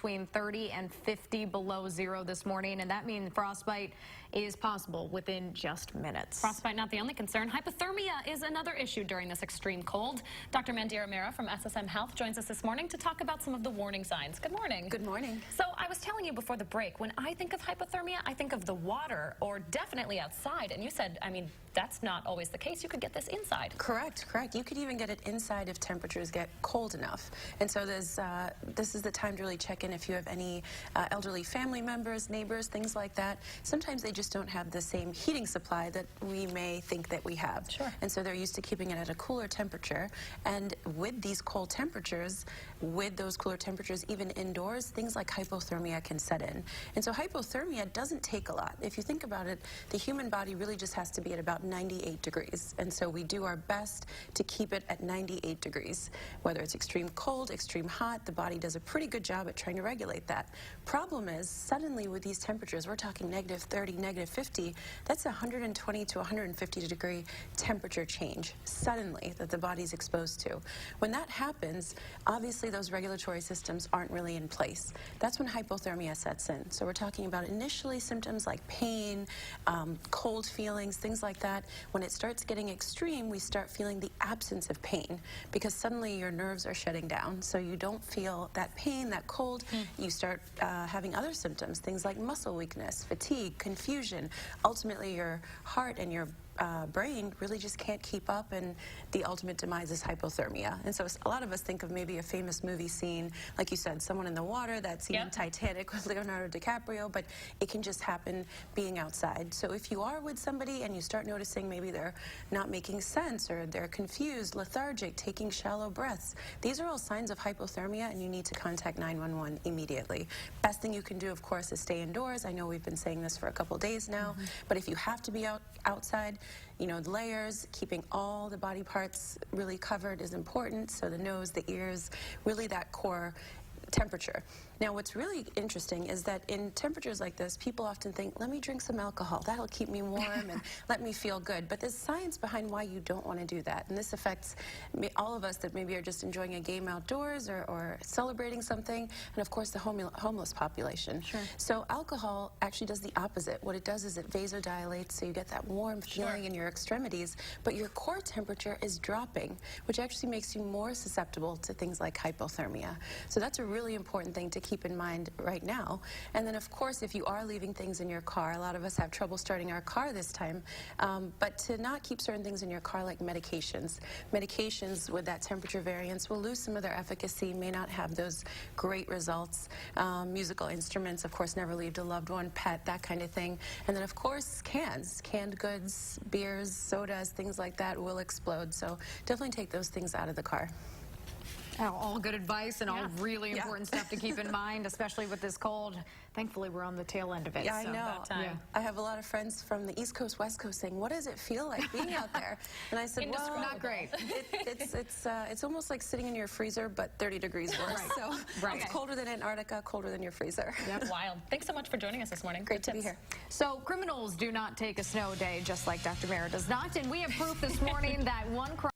between 30 and 50 below zero this morning, and that means frostbite is possible within just minutes. Frostbite not the only concern. Hypothermia is another issue during this extreme cold. Dr. Mandira Mehra from SSM Health joins us this morning to talk about some of the warning signs. Good morning. Good morning. So I was telling you before the break, when I think of hypothermia, I think of the water or definitely outside. And you said, I mean, that's not always the case. You could get this inside. Correct. You could even get it inside if temperatures get cold enough. And so this is the time to really check in if you have any elderly family members, neighbors, things like that. Sometimes they just don't have the same heating supply that we may think that we have. Sure. And so they're used to keeping it at a cooler temperature. And with these cold temperatures, with those cooler temperatures, even indoors, things like hypothermia can set in. And so hypothermia doesn't take a lot. If you think about it, the human body really just has to be at about 98 degrees. And so we do our best to keep it at 98 degrees. Whether it's extreme cold, extreme hot, the body does a pretty good job at trying to regulate that. Problem is, suddenly with these temperatures, we're talking negative 30, negative 50, that's 120 to 150 degree temperature change suddenly that the body's exposed to. When that happens, obviously those regulatory systems aren't really in place. That's when hypothermia sets in. So we're talking about initially symptoms like pain, cold feelings, things like that. When it starts getting extreme, we start feeling the absence of pain because suddenly your nerves are shutting down. So you don't feel that pain, that cold. You start having other symptoms, things like muscle weakness, fatigue, confusion. Ultimately, your heart and your brain really just can't keep up, and the ultimate demise is hypothermia. And so a lot of us think of maybe a famous movie scene, like you said, someone in the water, that scene in Titanic with Leonardo DiCaprio, but it can just happen being outside. So if you are with somebody and you start noticing maybe they're not making sense or they're confused, lethargic, taking shallow breaths, these are all signs of hypothermia, and you need to contact 911 immediately. Best thing you can do, of course, is stay indoors. I know we've been saying this for a couple days now, but if you have to be outside, you know, layers, keeping all the body parts really covered is important. So the nose, the ears, really that core temperature. Now, what's really interesting is that in temperatures like this, people often think, let me drink some alcohol. That'll keep me warm and let me feel good. But there's science behind why you don't want to do that. And this affects all of us that maybe are just enjoying a game outdoors or celebrating something, and of course the homeless population. Sure. So alcohol actually does the opposite. What it does is it vasodilates, so you get that warm feeling in your extremities, but your core temperature is dropping, which actually makes you more susceptible to things like hypothermia. So that's a really important thing to keep in mind right now. And then, of course, if you are leaving things in your car, a lot of us have trouble starting our car this time, but to not keep certain things in your car like medications. Medications with that temperature variance will lose some of their efficacy, may not have those great results. Musical instruments, of course, never leave a loved one, pet, that kind of thing. And then, of course, canned goods, beers, sodas, things like that will explode. So definitely take those things out of the car. All good advice and all really important stuff to keep in mind, especially with this cold. Thankfully, we're on the tail end of it. Yeah, I know. I have a lot of friends from the East Coast, West Coast saying, what does it feel like being out there? And I said, well, not great. It's almost like sitting in your freezer, but 30 degrees worse. So it's colder than Antarctica, colder than your freezer. Yep. Wild. Thanks so much for joining us this morning. Great to be here. So criminals do not take a snow day, just like Dr. Mehra does not. And we have proof this morning that one crime